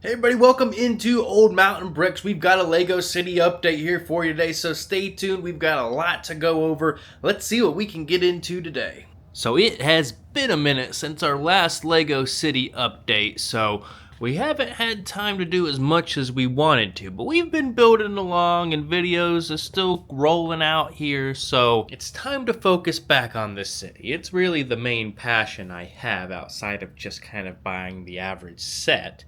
Hey everybody, welcome into Old Mountain Bricks. We've got a Lego City update here for you today, so stay tuned. We've got a lot to go over. Let's see what we can get into today. So it has been a minute since our last Lego City update, so we haven't had time to do as much as we wanted to, but we've been building along and videos are still rolling out here, so it's time to focus back on this city. It's really the main passion I have outside of just kind of buying the average set.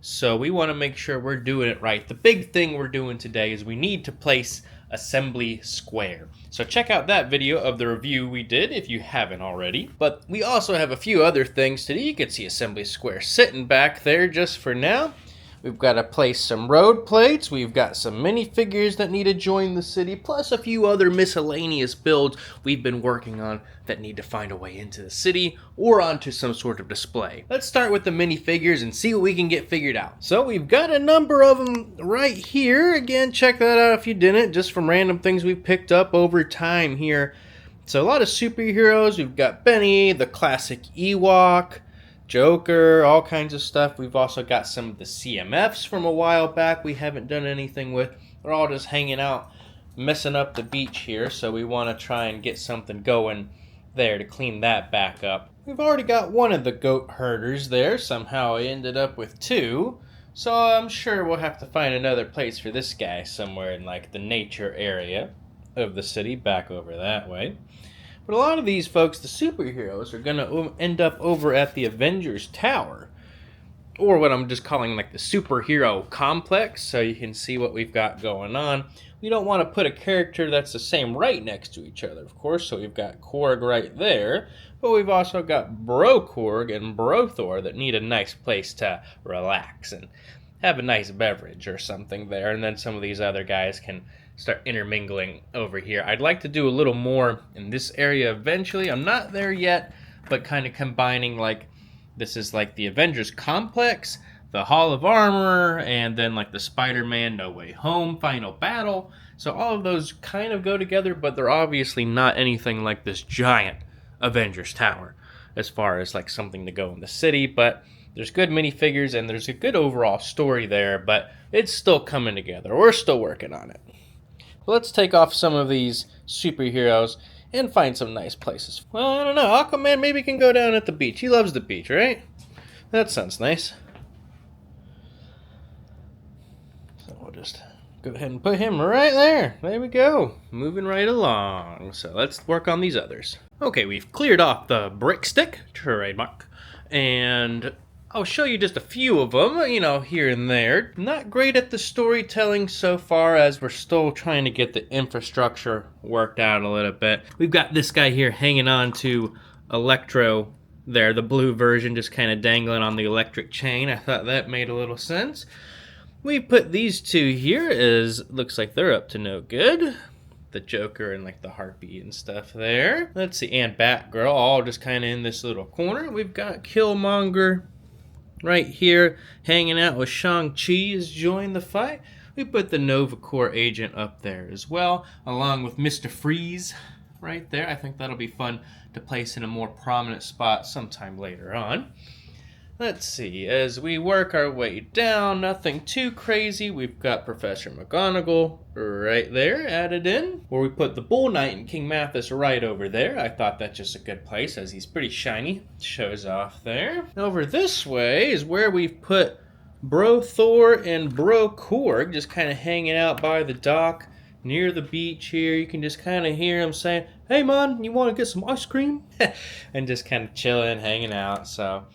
So we want to make sure we're doing it right. The big thing we're doing today is we need to place Assembly Square. So check out that video of the review we did if you haven't already. But we also have a few other things to do. You can see Assembly Square sitting back there just for now. We've got to place some road plates. We've got some minifigures that need to join the city, plus a few other miscellaneous builds we've been working on that need to find a way into the city or onto some sort of display. Let's start with the minifigures and see what we can get figured out. So we've got a number of them right here. Again, check that out if you didn't, just from random things we've picked up over time here. So a lot of superheroes. We've got Benny, the classic Ewok, Joker, all kinds of stuff. We've also got some of the CMFs from a while back we haven't done anything with. They're all just hanging out, messing up the beach here, so we want to try and get something going there to clean that back up. We've already got one of the goat herders there. Somehow I ended up with two, so I'm sure we'll have to find another place for this guy somewhere in like the nature area of the city back over that way. But a lot of these folks, the superheroes, are going to end up over at the Avengers Tower. Or what I'm just calling like the superhero complex, so you can see what we've got going on. We don't want to put a character that's the same right next to each other, of course. So we've got Korg right there. But we've also got Bro Korg and Bro Thor that need a nice place to relax and have a nice beverage or something there. And then some of these other guys can start intermingling over here. I'd like to do a little more in this area eventually. I'm not there yet, but kind of combining like, this is like the Avengers complex, the Hall of Armor, and then like the Spider-Man No Way Home final battle. So all of those kind of go together, but they're obviously not anything like this giant Avengers Tower as far as like something to go in the city. But there's good minifigures and there's a good overall story there, but it's still coming together. We're still working on it. Let's take off some of these superheroes and find some nice places. Well, I don't know. Aquaman maybe can go down at the beach. He loves the beach, right? That sounds nice. So we'll just go ahead and put him right there. There we go. Moving right along. So let's work on these others. Okay, we've cleared off the brick stick, trademark, and I'll show you just a few of them, here and there. Not great at the storytelling so far, as we're still trying to get the infrastructure worked out a little bit. We've got this guy here hanging on to Electro there, the blue version, just kind of dangling on the electric chain. I thought that made a little sense. We put these two here as looks like they're up to no good. The Joker and like the Heartbeat and stuff there. Let's see, and Batgirl all just kind of in this little corner. We've got Killmonger right here, hanging out with Shang-Chi has joined the fight. We put the Nova Corps agent up there as well, along with Mr. Freeze right there. I think that'll be fun to place in a more prominent spot sometime later on. Let's see, as we work our way down, nothing too crazy. We've got Professor McGonagall right there added in, where we put the Bull Knight and King Mathis right over there. I thought that's just a good place, as he's pretty shiny. Shows off there. Over this way is where we've put Bro Thor and Bro Korg, just kind of hanging out by the dock near the beach here. You can just kind of hear them saying, "Hey man, you want to get some ice cream?" And just kind of chilling, hanging out. So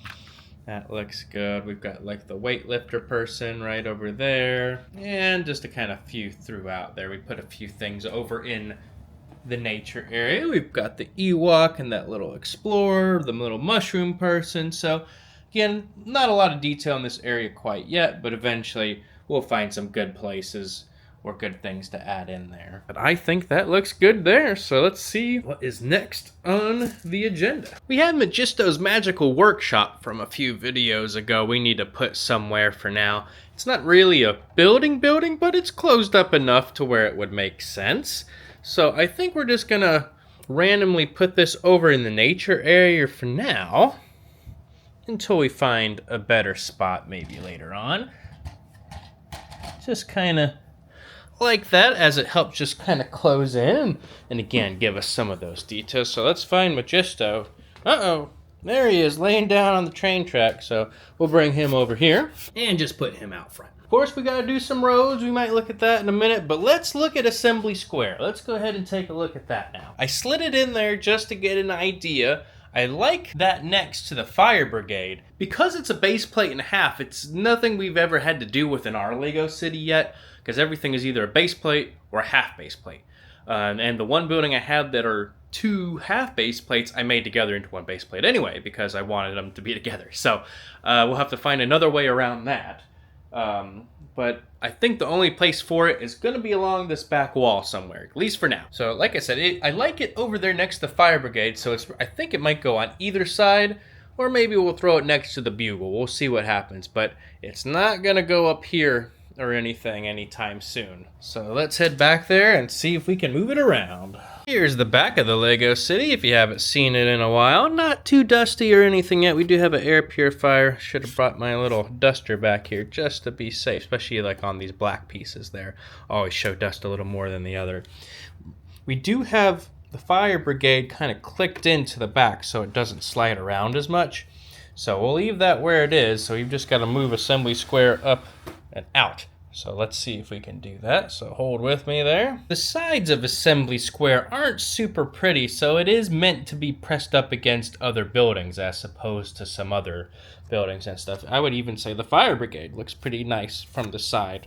that looks good. We've got like the weightlifter person right over there. And just a kind of few throughout there. We put a few things over in the nature area. We've got the Ewok and that little explorer, the little mushroom person. So again, not a lot of detail in this area quite yet, but eventually we'll find some good places or good things to add in there. But I think that looks good there, so let's see what is next on the agenda. We have Magisto's Magical Workshop from a few videos ago we need to put somewhere for now. It's not really a building, but it's closed up enough to where it would make sense. So I think we're just gonna randomly put this over in the nature area for now, until we find a better spot maybe later on. just kind of like that, as it helps just kind of close in and again give us some of those details. So let's find Magisto. Uh-oh, there he is laying down on the train track. So we'll bring him over here and just put him out front. Of course, we got to do some roads. We might look at that in a minute, but let's look at Assembly Square. Let's go ahead and take a look at that now. I slid it in there just to get an idea. I like that next to the fire brigade. Because it's a base plate and a half, it's nothing we've ever had to do with in our Lego city yet, because everything is either a base plate or a half base plate. And the one building I had that are 2 half base plates, I made together into 1 base plate anyway, because I wanted them to be together. So we'll have to find another way around that. But I think the only place for it is going to be along this back wall somewhere, at least for now. So like I said, I like it over there next to the fire brigade, so I think it might go on either side, or maybe we'll throw it next to the bugle. We'll see what happens, but it's not going to go up here or anything anytime soon. So let's head back there and see if we can move it around. Here's the back of the Lego City, if you haven't seen it in a while. Not too dusty or anything yet. We do have an air purifier. Should have brought my little duster back here just to be safe, especially like on these black pieces there. Always show dust a little more than the other. We do have the fire brigade kind of clicked into the back so it doesn't slide around as much. So we'll leave that where it is. So you've just got to move Assembly Square up and out. So let's see if we can do that. So hold with me there. The sides of Assembly Square aren't super pretty, so it is meant to be pressed up against other buildings as opposed to some other buildings and stuff. I would even say the fire brigade looks pretty nice from the side.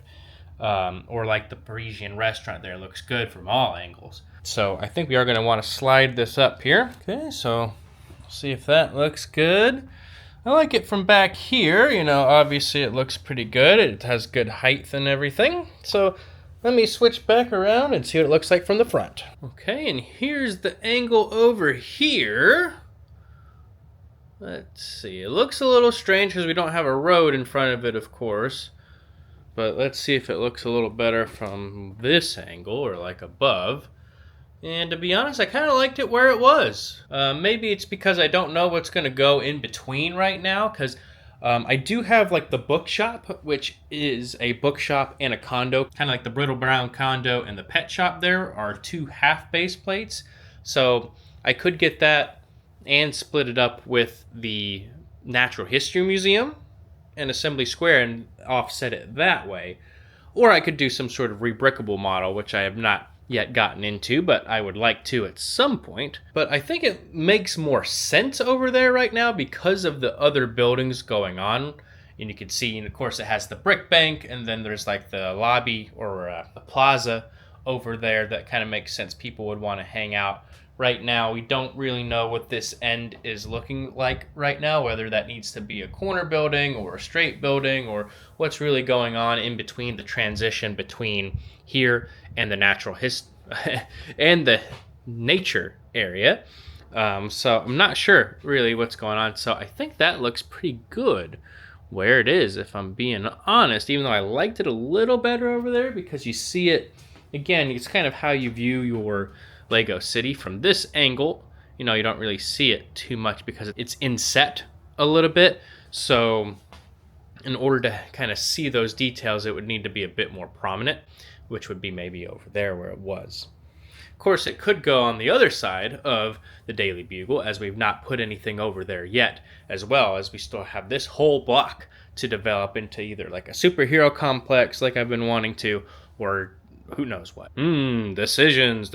Or like the Parisian restaurant there looks good from all angles. So I think we are going to want to slide this up here. Okay, so see if that looks good. I like it from back here, you know, obviously it looks pretty good. It has good height and everything. So let me switch back around and see what it looks like from the front. Okay, and here's the angle over here. Let's see, it looks a little strange because we don't have a road in front of it, of course. But let's see if it looks a little better from this angle or like above. And to be honest, I kind of liked it where it was. Maybe it's because I don't know what's going to go in between right now, because I do have like the bookshop, which is a bookshop and a condo. Kind of like the Brittle Brown condo and the pet shop there are 2 half base plates. So I could get that and split it up with the Natural History Museum and Assembly Square and offset it that way. Or I could do some sort of rebrickable model, which I have not yet gotten into, but I would like to at some point. But I think it makes more sense over there right now because of the other buildings going on. And you can see, and of course it has the brick bank, and then there's like the lobby or the plaza over there that kind of makes sense. People would want to hang out. Right now, we don't really know what this end is looking like right now, whether that needs to be a corner building or a straight building or what's really going on in between the transition between here and the and the nature area. So I'm not sure really what's going on. So I think that looks pretty good where it is, if I'm being honest, even though I liked it a little better over there because you see it, again, it's kind of how you view your Lego City from this angle. You know, you don't really see it too much because it's inset a little bit. So in order to kind of see those details, it would need to be a bit more prominent, which would be maybe over there where it was. Of course, it could go on the other side of the Daily Bugle, as we've not put anything over there yet, as well as we still have this whole block to develop into either like a superhero complex like I've been wanting to, or who knows what. Decisions.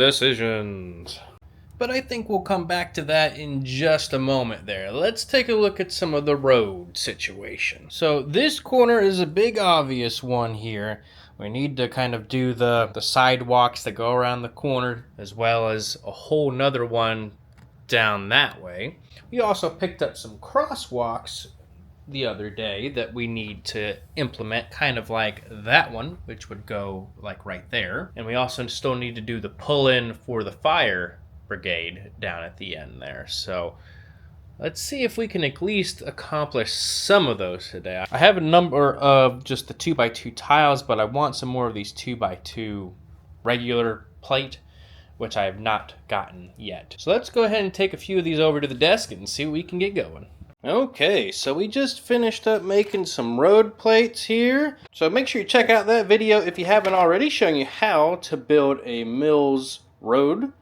But I think we'll come back to that in just a moment there. Let's take a look at some of the road situation. So this corner is a big obvious one here. We need to kind of do the sidewalks that go around the corner, as well as a whole nother one down that way. We also picked up some crosswalks the other day that we need to implement, kind of like that one, which would go like right there. And we also still need to do the pull-in for the fire brigade down at the end there. So let's see if we can at least accomplish some of those today. I have a number of just the 2x2 tiles, but I want some more of these 2x2 regular plate, which I have not gotten yet. So let's go ahead and take a few of these over to the desk and see what we can get going. Okay, so we just finished up making some road plates here. So make sure you check out that video if you haven't already, showing you how to build a Mills road.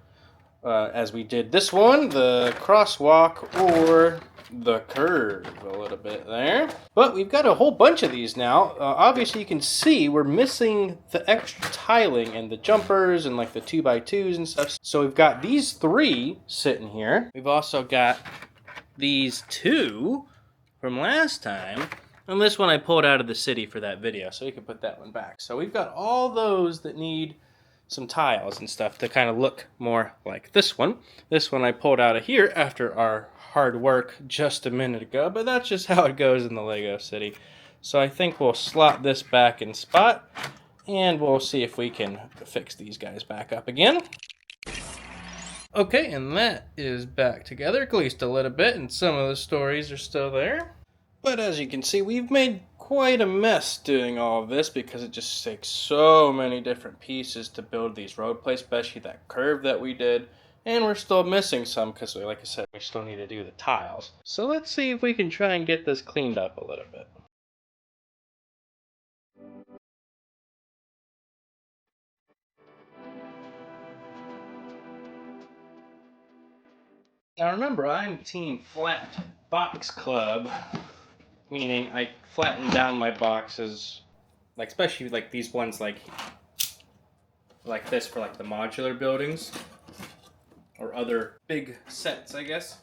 As we did this one, the crosswalk or the curve a little bit there. But we've got a whole bunch of these now. Obviously you can see we're missing the extra tiling and the jumpers and like the 2x2s and stuff. So we've got these 3 sitting here. We've also got these 2 from last time. And this one I pulled out of the city for that video, so we can put that one back. So we've got all those that need some tiles and stuff to kind of look more like this one. This one I pulled out of here after our hard work just a minute ago, but that's just how it goes in the Lego City. So I think we'll slot this back in spot, and we'll see if we can fix these guys back up again. Okay, and that is back together, at least a little bit, and some of the stories are still there. But as you can see, we've made quite a mess doing all of this because it just takes so many different pieces to build these road plates, especially that curve that we did. And we're still missing some because, like I said, we still need to do the tiles. So let's see if we can try and get this cleaned up a little bit. Now remember, I'm Team Flat Box Club, meaning I flatten down my boxes, like especially like these ones like this for like the modular buildings or other big sets, I guess.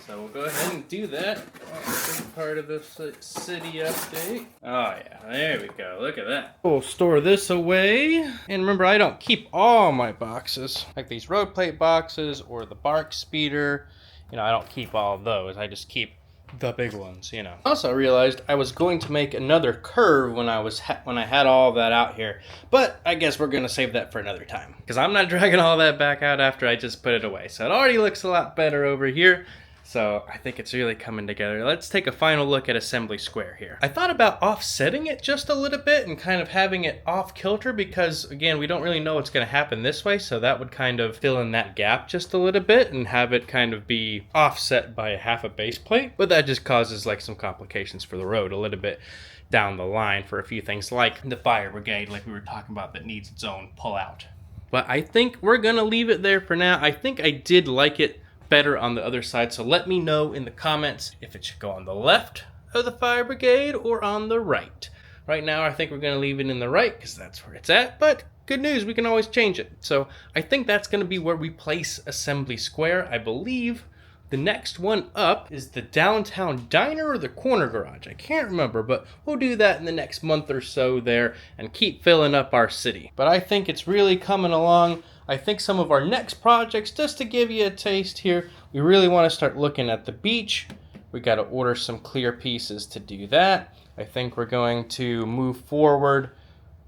So we'll go ahead and do that. Big part of this city update. Oh yeah, there we go. Look at that. We'll store this away. And remember, I don't keep all my boxes, like these road plate boxes or the bark speeder. You know, I don't keep all of those. I just keep the big ones, you know. Also, I realized I was going to make another curve when I had all of that out here, but I guess we're gonna save that for another time because I'm not dragging all that back out after I just put it away. So it already looks a lot better over here. So I think it's really coming together. Let's take a final look at Assembly Square here. I thought about offsetting it just a little bit and kind of having it off kilter because, again, we don't really know what's going to happen this way, so that would kind of fill in that gap just a little bit and have it kind of be offset by half a base plate. But that just causes like some complications for the road a little bit down the line for a few things like the fire brigade, like we were talking about, that needs its own pull out. But I think we're going to leave it there for now. I think I did like it better on the other side, so let me know in the comments if it should go on the left of the fire brigade or on the right. Right now I think we're going to leave it in the right because that's where it's at, but good news, we can always change it. So I think that's going to be where we place Assembly Square. I believe the next one up is the downtown diner or the corner garage. I can't remember, but we'll do that in the next month or so there and keep filling up our city. But I think it's really coming along. I think some of our next projects, just to give you a taste here, we really want to start looking at the beach. We got to order some clear pieces to do that. I think we're going to move forward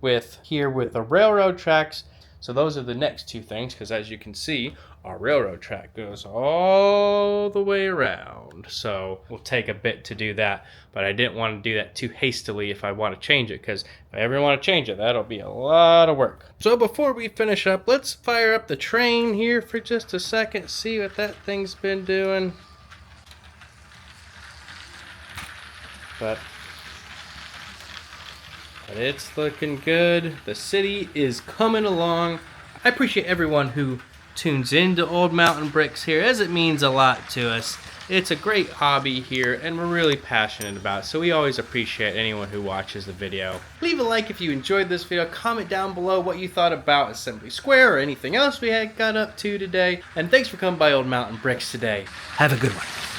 with the railroad tracks. So those are the next 2 things, because as you can see, our railroad track goes all the way around. So we'll take a bit to do that, but I didn't want to do that too hastily if I want to change it, because if I ever want to change it, that'll be a lot of work. So before we finish up, let's fire up the train here for just a second, see what that thing's been doing. But it's looking good. The city is coming along. I appreciate everyone who tunes into Old Mountain Bricks here, as it means a lot to us. It's a great hobby here, and we're really passionate about it, so we always appreciate anyone who watches the video. Leave a like if you enjoyed this video. Comment down below what you thought about Assembly Square or anything else we had got up to today. And thanks for coming by Old Mountain Bricks today. Have a good one.